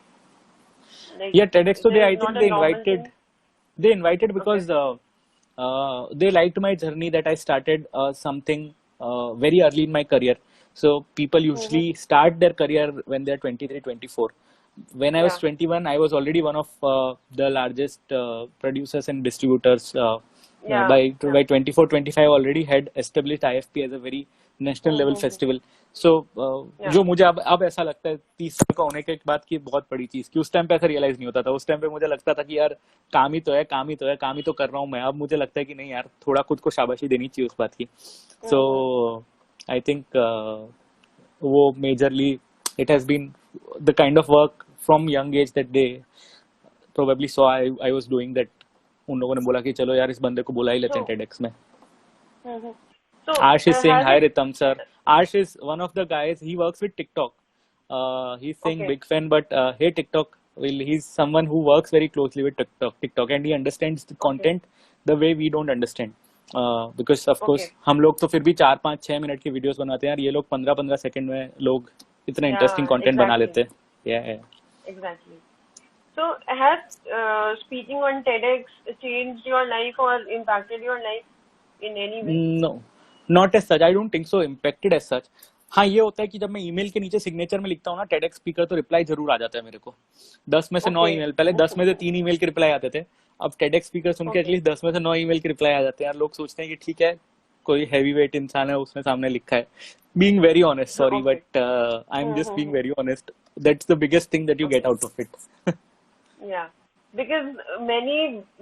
Like, Yeah, TEDx. So there I is think not a normal thing. they invited because they liked my journey that I started something very early in my career. So people usually start their career when they're 23, 24. When I was Yeah. 21, I was already one of the largest producers and distributors. Yeah. By 24, 25, I already had established IFP as a very national level festival. So Yeah. जो मुझे अब ऐसा लगता है 30 साल का होने के बाद की बहुत बड़ी चीज, कि उस टाइम पे ऐसा रियलाइज नहीं होता था. उस टाइम पे मुझे लगता था कि यार काम ही तो है, काम ही तो है, काम ही तो कर रहा हूँ मैं. अब मुझे लगता है कि नहीं यार, थोड़ा खुद को शाबाशी देनी चाहिए उस बात की. सो आई थिंक वो majorly it has been the kind of work from young age that they probably saw I was doing that. उन लोगों ने बोला कि चलो यार इस बंदे को बुला ही लेते हैं TEDx में. So Arsh is saying has hi it? Ritam sir. Arsh is one of the guys. He works with TikTok. He's saying Okay. big fan, but hey TikTok. Well, he's someone who works very closely with TikTok, and he understands the content the way we don't understand. Because of course Okay. हम लोग तो फिर भी 4, 5, 6 minute की videos बनाते हैं यार. ये लोग 15 सेकंड में लोग इतना Yeah, इंटरेस्टिंग कंटेंट बना exactly. लेते हैं. Yeah. Exactly. So has speaking on TEDx changed your life or impacted your life in any way? No, not as such. I don't think so. Impacted as such. हाँ, ये होता है कि जब मैं ईमेल के नीचे सिग्नेचर में लिखता हूँ ना TEDx स्पीकर, तो रिप्लाई जरूर आ जाता है मेरे को. 10 में से 9 Okay. ईमेल, पहले 10 में से 3 ईमेल के रिप्लाई आते थे. अब TEDx स्पीकर सुन के Okay. एटलीस्ट 10 में से 9 ईमेल के रिप्लाई आ जाते हैं यार. लोग सोचते हैं कि ठीक है, कोई हैवी वेट इंसान है, उसने सामने लिखा है. Being very honest, sorry, Okay. But I am just being very honest. That's the biggest thing that you get out of it. Yeah. Because many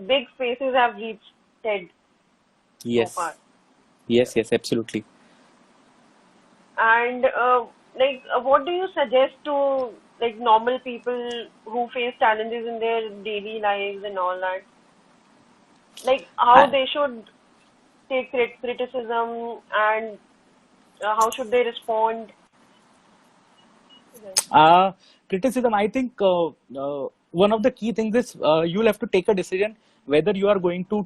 big spaces have reached TED Yes. so far. Yes, absolutely. And what do you suggest to like normal people who face challenges in their daily lives and all that? Like how I- they should take criticism and how should they respond? Criticism, I think one of the key things is you'll have to take a decision whether you are going to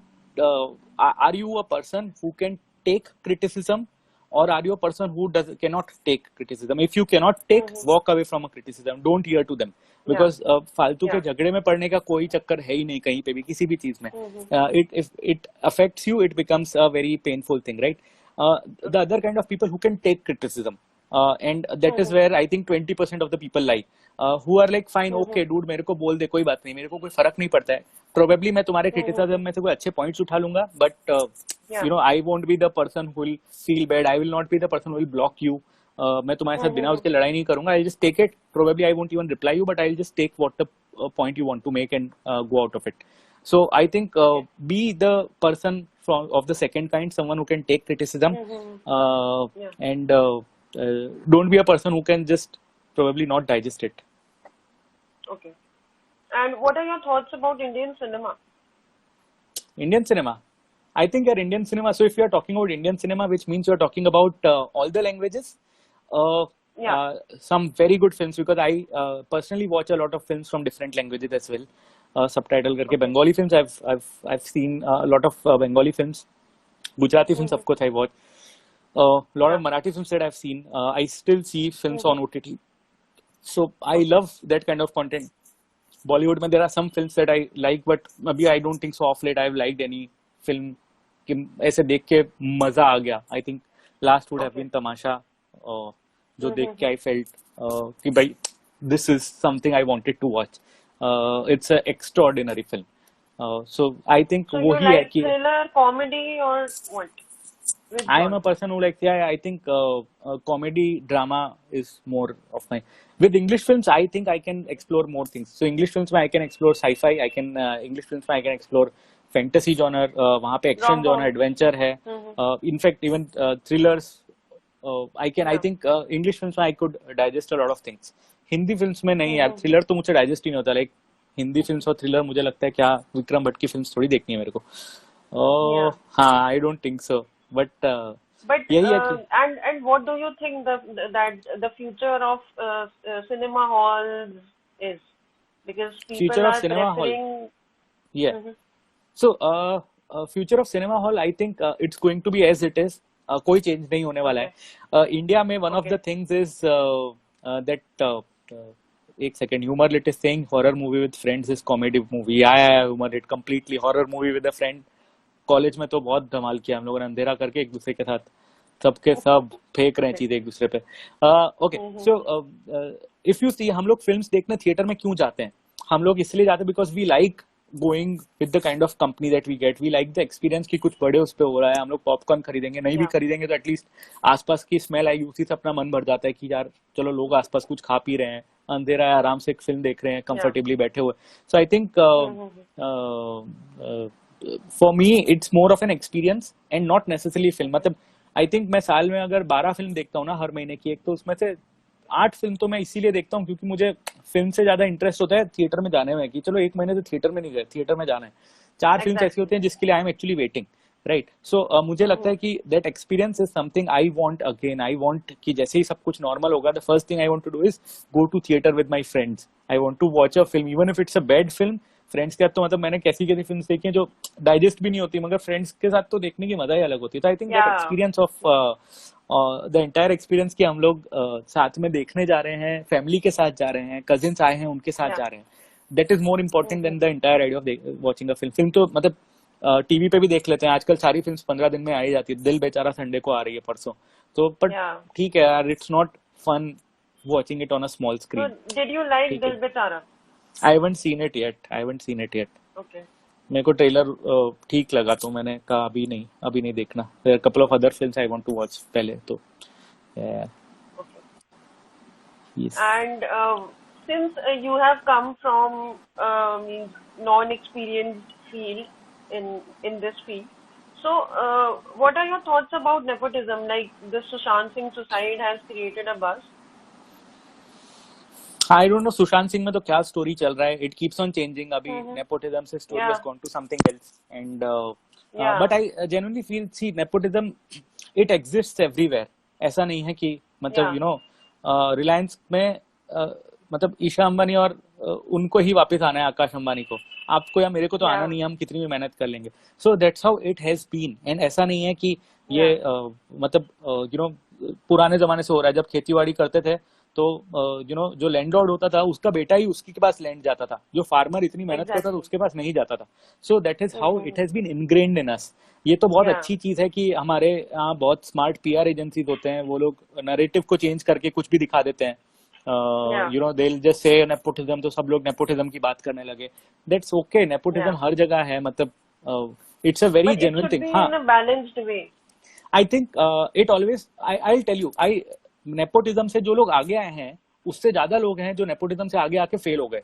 are you a person who can take criticism, or are you a person who cannot take criticism. If you cannot take, walk away from a criticism, don't hear to them, because फालतू के झगड़े में पड़ने का कोई चक्कर है ही नहीं कहीं पे भी, किसी भी चीज में. If it affects you, it becomes a very painful thing, right? The other kind of people who can take criticism, and that is where I think 20% of the people lie, who are like fine, okay dude, मेरे को बोल दे, कोई बात नहीं, मेरे को कोई फर्क नहीं पड़ता है. Probably मैं तुम्हारे criticism में से कोई अच्छे points उठा लूंगा, but you know, I won't be the person who will feel bad. I will not be the person who will block you. मैं तुम्हारे साथ बिना उसके लड़ाई नहीं करूंगा. I'll just take it. Probably I won't even reply you, but I'll just take what the point you want to make and go out of it. So I think be the person of the second kind, someone who can take criticism, Mm-hmm. Yeah. and don't be a person who can just probably not digest it. Okay. And what are your thoughts about Indian cinema? Indian cinema. I think your Indian cinema. So if you are talking about Indian cinema, which means you are talking about all the languages, uh, Yeah. some very good films, because I personally watch a lot of films from different languages as well. Subtitle करके Okay. Bengali films. I've seen a lot of Bengali films. Gujarati films, Mm-hmm. of course, I watch. A lot Yeah. of Marathi films that I've seen. I still see films Mm-hmm. on OTT. So I Okay. love that kind of content. Bollywood में there are some films that I like, but maybe I don't think so off late I've liked any film कि ऐसे देख के मजा आ गया. I think last would have Okay. been Tamasha, जो देख के Mm-hmm. I felt कि भाई this is something I wanted to watch. It's an extraordinary film. So I think So you वही है like कि thriller, comedy, or what? Which I am a genre? person who likes, yeah, I think comedy, drama is more of my. With English films, I think I can explore more things. So English films में I can explore sci-fi, I can English films में I can explore fantasy genre, वहाँ पे action genre, Rom-com. adventure है. Mm-hmm. In fact, even thrillers, I Yeah. think English films में I could digest a lot of things. Hindi films में नहीं यार, Mm-hmm. Thriller तो मुझे डाइजेस्ट ही नहीं होता. लाइक हिंदी फिल्म्स और थ्रिलर मुझे लगता है क्या विक्रम भट्ट की फिल्म्स थोड़ी देखनी है मेरे को. Yeah. हाँ, आई don't think so, but But यही है कि and what do you think that the future of cinema halls is? Because future people of are cinema hall, preferring. yeah. Mhm. So future of cinema hall, I think it's going to be as it is. कोई change नहीं होने वाला Okay. है. India में one of Okay. The things is that एक second, humour lit is saying horror movie with friends is comedy movie. आया humour lit completely horror movie with a friend. College में तो बहुत धमाल किया हम लोगों ने, अंधेरा करके एक दूसरे के साथ सबके सब फेंक रहे हैं चीजें एक दूसरे पे. ओके, सो इफ यू सी, हम लोग फिल्म्स देखने थिएटर में क्यों जाते हैं? हम लोग इसलिए जाते हैं because we like going with the kind of company that we get. We like the experience की कुछ बड़े उस पे हो रहा है. हम लोग पॉपकॉर्न खरीदेंगे, नहीं भी Yeah. खरीदेंगे तो एटलीस्ट आसपास की स्मेल आएगी, उसी से अपना मन भर जाता है कि यार चलो लोग आसपास कुछ खा पी रहे हैं, अंधेरा है, आराम से एक फिल्म देख रहे हैं, कंफर्टेबली बैठे हुए. So I think for me it's more of an experience and not necessarily film. मतलब आई थिंक मैं साल में अगर 12 फिल्म देखता हूँ ना हर महीने की एक, तो उसमें से 8 फिल्म तो मैं इसीलिए देखता हूँ क्योंकि मुझे फिल्म से ज्यादा इंटरेस्ट होता है थिएटर में जाने में, कि चलो एक महीने से थिएटर में नहीं गए, थिएटर में जाना है. 4 फिल्म ऐसी Exactly. होती हैं जिसके लिए I am actually waiting, right. So मुझे लगता है कि that experience is something I want again. I want कि जैसे ही सब कुछ नॉर्मल होगा, the first thing I want to do is go to theatre with my friends. I want to watch a film even if it's a bad film. Friends के साथ तो मतलब मैंने कैसी कैसी फिल्म देखी हैं जो डाइजेस्ट भी नहीं होती, मगर फ्रेंड्स के साथ तो देखने की मजा ही अलग होती है. तो I think that Yeah. Experience of the entire experience कि हम लोग साथ में देखने जा रहे हैं, फैमिली के साथ जा रहे हैं, कजिन्स आए हैं उनके साथ Yeah. जा रहे हैं, that is more important then the entire idea of watching a film. Film तो मतलब टीवी पे भी देख लेते हैं आजकल, सारी फिल्म्स 15 दिन में आ ही जाती है. दिल बेचारा संडे को आ रही है परसों, तो बट Yeah. ठीक है यार, it's not fun watching it on a small So screen. did you like ठीक है. Dil Betara? I haven't seen it yet, I haven't seen it yet. Okay. मेरे को ट्रेलर ठीक लगा तो मैंने कहा अभी नहीं देखना. There are couple of other films I want to watch पहले तो. Okay. Yes. And since you have come from means non-experienced field in this field, so what are your thoughts about nepotism? Like the Sushant Singh suicide has created a buzz. I don't know Sushant Singh में तो क्या story चल रहा है. It keeps on changing. अभी nepotism से story has Yeah. Gone to something else and Yeah. But I genuinely feel see nepotism it exists everywhere. ऐसा नहीं है कि मतलब Yeah. यू नो रिलायंस में मतलब ईशा अंबानी और उनको ही वापस आना है, आकाश अंबानी को. आपको या मेरे को तो Yeah. आना नहीं है, हम कितनी भी मेहनत कर लेंगे. So that's how it has been. And ऐसा नहीं है कि ये मतलब यू नो पुराने जमाने से हो रहा है. जब खेतीबाड़ी करते थे तो यू नो जो लैंडलॉर्ड होता था उसका बेटा ही उसके पास लैंड जाता था. जो फार्मर इतनी मेहनत करता था Exactly. उसके पास नहीं जाता था. So that is how it has been ingrained in us. ये तो बहुत Yeah. अच्छी चीज है कि हमारे यहाँ बहुत स्मार्ट पीआर एजेंसीज होते हैं, वो लोग नरेटिव को चेंज करके कुछ भी दिखा देते हैं. Yeah. You know they will just say nepotism, तो सब लोग नेपोटिज्म की बात करने लगे. That's okay. Nepotism Yeah. हर जगह है. मतलब it's a very But it genuine should thing. be हाँ, in a balanced way. I think it always, I tell you, I nepotism से जो लोग आगे आए हैं उससे ज्यादा लोग हैं जो नेपोटिज्म से आगे आके फेल हो गए.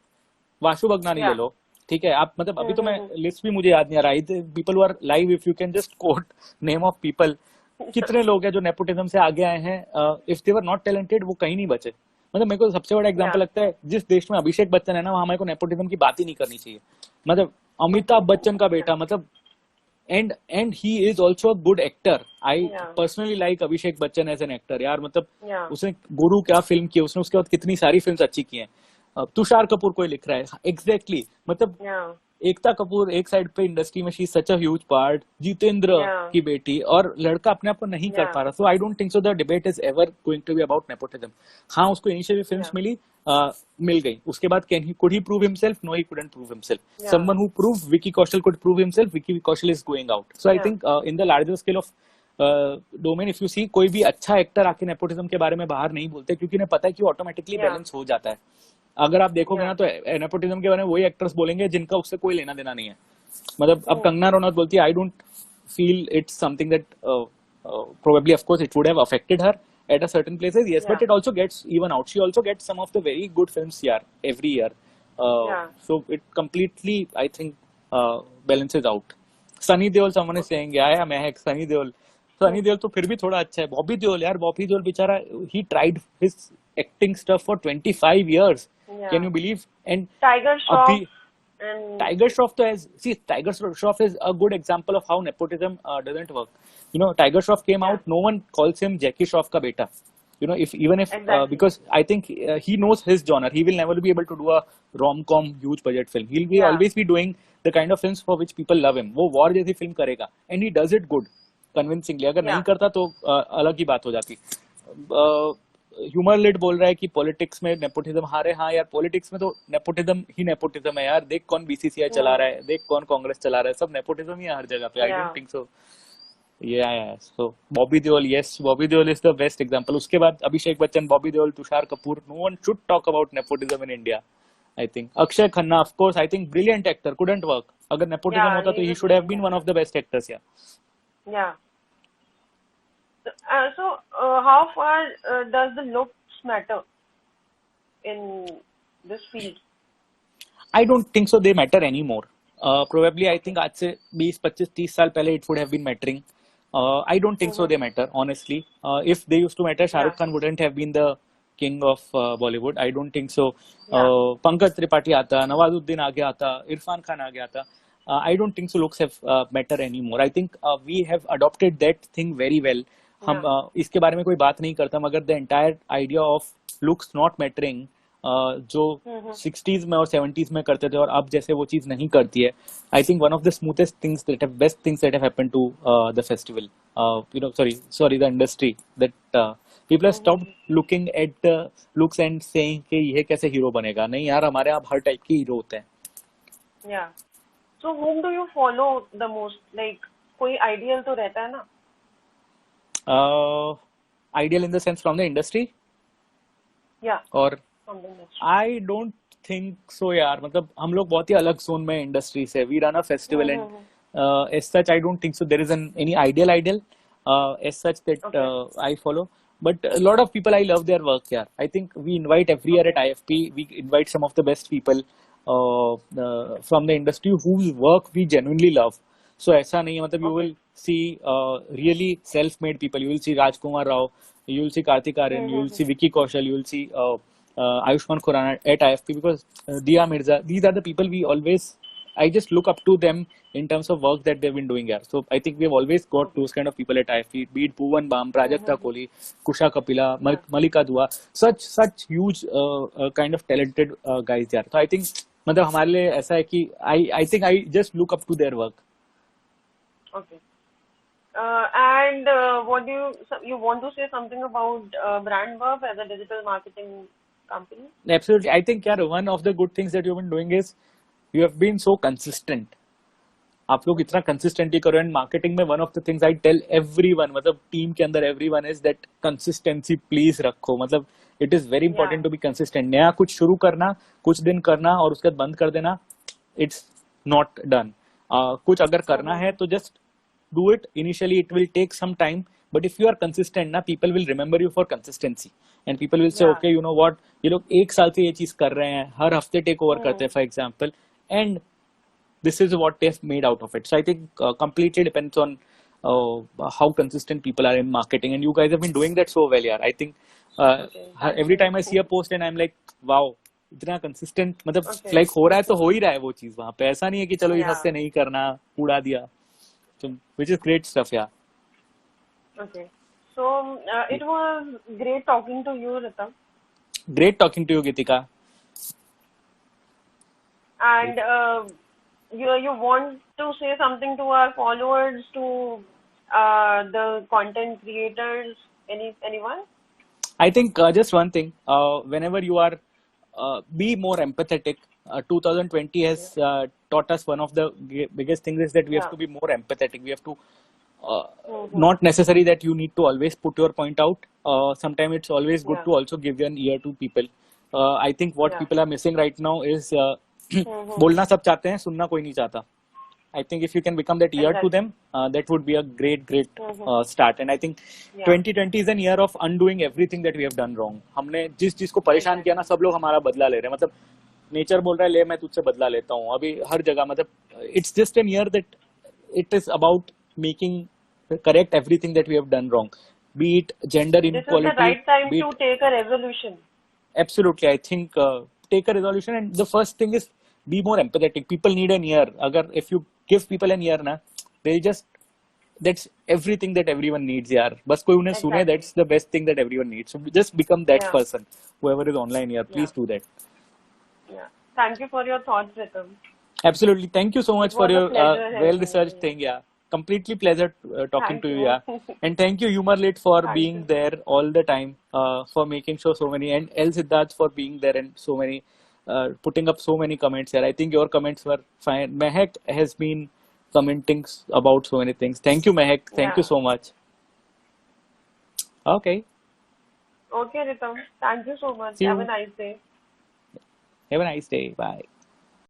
वाशु बगनानी ले Yeah. लो, ठीक है, आप मतलब अभी तो मैं लिस्ट भी मुझे याद नहीं आ रहा है, people who are live, if you can just quote name of people, कितने लोग हैं जो नेपोटिज्म से आगे आए हैं, if they were not talented वो कहीं नहीं बचे। मतलब मेरे को सबसे बड़ा या एग्जांपल लगता है, जिस देश में अभिषेक बच्चन है ना, वहां हमारे को नेपोटिज्म की बात ही नहीं करनी चाहिए। मतलब अमिताभ बच्चन का बेटा, मतलब and he is also a good actor. I या personally like Abhishek Bachchan as an actor यार। मतलब या उसने गुरु क्या फिल्म की, उसने उसके बाद कितनी सारी फिल्म्स अच्छी की हैं। तुषार कपूर कोई लिख रहा है, एग्जैक्टली मतलब या एकता कपूर एक साइड पे इंडस्ट्री में she such a huge part, Jitendra या की बेटी, और लड़का अपने आप को नहीं कर या पा रहा। So I don't think so the debate is ever going to be about nepotism. हाँ, उसको इनिशियली फिल्म्स या मिली, मिल गई, उसके बाद can he could he prove himself? No, he couldn't prove himself. या someone who prove, Vicky Kaushal could prove himself, Vicky Kaushal is going out. So I या think in the larger scale of domain, if you see, कोई भी अच्छा actor आके nepotism के बारे में बाहर नहीं बोलते, क्योंकि उन्हें पता है कि ऑटोमेटिकली या बैलेंस हो जाता है। अगर आप देखोगे या ना, तो नेपोटिज्म के बारे में वही एक्टर्स बोलेंगे जिनका उससे कोई लेना देना नहीं है। मतलब अब हम्म कंगना रनौत बोलती है, I don't feel it's something that probably of course it would have affected her at a certain places, yes, but या it also gets even out. She also gets some of the very good films here every year. या So it completely, I think, balances out. Sunny Deol, someone is saying, yeah, Mehak, Sunny Deol. Sunny Deol तो फिर भी थोड़ा अच्छा है। बॉबी देओल यार, बॉबी देओल बेचारा, he tried his acting stuff for 25 years. या Can you believe? And Tiger अभी Shroff and Tiger Shroff to as see Tiger Shroff is a good example of how nepotism doesn't work. You know, Tiger Shroff came या out, no one calls him Jackie Shroff ka beta. You know, if even if exactly because I think he knows his genre, he will never be able to do a rom-com huge budget film. He'll be या always be doing the kind of films for which people love him. वो war जैसी film करेगा, and he does it good, convincingly. अगर या नहीं करता तो अलग ही बात हो जाती। ह्यूमर लिट बोल रहा है कि पॉलिटिक्स में नेपोटिज्म हारे। हाँ यार, पॉलिटिक्स में तो नेपोटिज्म ही नेपोटिज्म है यार। देख कौन बीसीसीआई चला रहा है, देख कौन कांग्रेस चला रहा है, सब नेपोटिज्म ही है हर जगह पे। आई या don't think so. Yeah so Bobby Deol, yes, Bobby Deol is the best example. उसके बाद Abhishek Bachchan, Bobby Deol, Tushar Kapoor. No one should talk about nepotism in India, I think. Akshaye Khanna, of course, I think brilliant actor, couldn't work. अगर या नेपोटिज्म होता तो he he is should have been one brilliant of the best actors. Yeah yeah so how far does the looks matter in this field? I don't think so they matter any more. Probably I Okay. Think आज से 20 25 30 साल पहले it would have been mattering. I don't think so they matter honestly. If they used to matter, Shahrukh Yeah, Khan wouldn't have been the king of Bollywood. I don't think so. yeah, Pankaj Tripathi आता, नवाजुद्दीन आ गया आता, इरफान खान आ गया था। I don't think so looks have matter any more. I think we have adopted that thing very well. हम yeah, इसके बारे में कोई बात नहीं करता, मगर the entire idea of looks not mattering, जो mm-hmm. 60s में और 70s में करते थे और अब जैसे वो चीज नहीं करती है। I think one of the smoothest things that have best things that have happened to the festival, you know, sorry the industry, that people have Mm-hmm. Stopped looking at the looks and saying कि ये कैसे hero बनेगा। नहीं यार, हमारे यहाँ हर type के hero होते हैं। Yeah. So whom do you follow the most? Like कोई ideal तो रहता है ना? Ideal in the sense from the industry, Yeah, और from the industry. I don't think सो यार। मतलब हम लोग बहुत ही अलग जोन में इंडस्ट्री से, we run a festival, and Mm-hmm. as such I don't think so there is any ideal as such that Okay. I follow, but a lot of people, I love their work here. I think we invite every year Okay. at IFP, we invite some of the best people from the industry whose work we genuinely love. So ऐसा नहीं है, मतलब you Okay. will see really self-made people. You will see Rajkumar Rao, you will see Kartik Aaryan, you will Mm-hmm. see Vicky Kaushal, you will see Ayushmann Khurrana at IFP, because Diya Mirza, these are the people we always, I just look up to them in terms of work that they've been doing here. So I think we have always got those kind of people at IFP, be it Bhuvan Bam, Prajakta Mm-hmm. Kohli, Kusha Kapila, Yeah. Malika Dua, such huge kind of talented guys there. So I think मतलब हमारे लिए ऐसा है कि I think I just look up to their work. Okay. And what do you want to say something about BrandVerb as a digital marketing company? Absolutely. I think यार one of the good things that you've been doing is you have been so consistent. आप लोग इतना consistently करो, and marketing में one of the things I tell everyone, मतलब team के अंदर everyone, is that consistency please रखो। मतलब it is very important Yeah. To be consistent. नया कुछ शुरू करना, कुछ दिन करना और उसके बाद बंद कर देना, इट्स नॉट डन। कुछ अगर करना है तो just do it. Initially it will take some time, but if you are consistent ना, people will remember you for consistency, and people will say Yeah. Okay, you know what, ये लोग एक साल से ये चीज कर रहे हैं, हर हफ्ते टेक ओवर करते हैं for example, and this is what they've made out of it. So I think completely depends on how consistent people are in marketing, and you guys have been doing that so well, yeah. I think Okay, thank every you. time I see a post and I'm like, wow, इतना consistent, मतलब Okay, like हो रहा है तो हो ही रहा है वो चीज वहां पे, ऐसा नहीं है कि चलो इस yeah, हफ्ते नहीं करना, उड़ा दिया. So which is great stuff, yeah. okay. So it was great talking to you, Ritam. Great talking to you, Gitika. And you want to say something to our followers, to the content creators, anyone? I think just one thing, whenever you are, be more empathetic. 2020 Okay. has taught us one of the biggest things is that we have Yeah. to be more empathetic. We have to, Mm-hmm. not necessary that you need to always put your point out. Sometimes it's always good Yeah. to also give an ear to people. I think what Yeah. people are missing right now is Mm-hmm. बोलना सब चाहते हैं, सुनना कोई नहीं चाहता. I think if you can become that ear to Exactly. them, that would be a great Mm-hmm. start. And I think Yeah. 2020 is an year of undoing everything that we have done wrong. हमने जिस चीज को परेशान किया ना, Exactly. सब लोग हमारा बदला ले रहे हैं. मतलब नेचर बोल रहा है ले मैं तुझसे बदला लेता हूँ अभी हर जगह. मतलब it's just an year that it is about making correct everything that we have done wrong. Be it gender This is the inequality, right time be to it take a resolution. absolutely. I think take a resolution, and the first thing is be more empathetic. People need an ear. Agar if you give people an ear na, they just, that's everything that everyone needs, yaar. बस कोई उन्हें सुने, Exactly. that's the best thing that everyone needs. So just become that Yeah. person. Whoever is online here, Yeah. please do that. Yeah. Thank you for your thoughts, Ritam. Absolutely. Thank you so It much for was a your pleasure well-researched having thing. Yeah, completely pleasure talking Thank to you. you. Yeah, and thank you, Humarlit, for Thank being you. there all the time, for making sure so many, and El Siddharth for being there and so many, putting up so many comments here. I think your comments were fine. Mehak has been commenting about so many things. Thank you, Mehak. Thank you Yeah. so much. Okay. Okay, Ritam. Thank you so much. See Have a you. nice day. Have a nice day. Bye.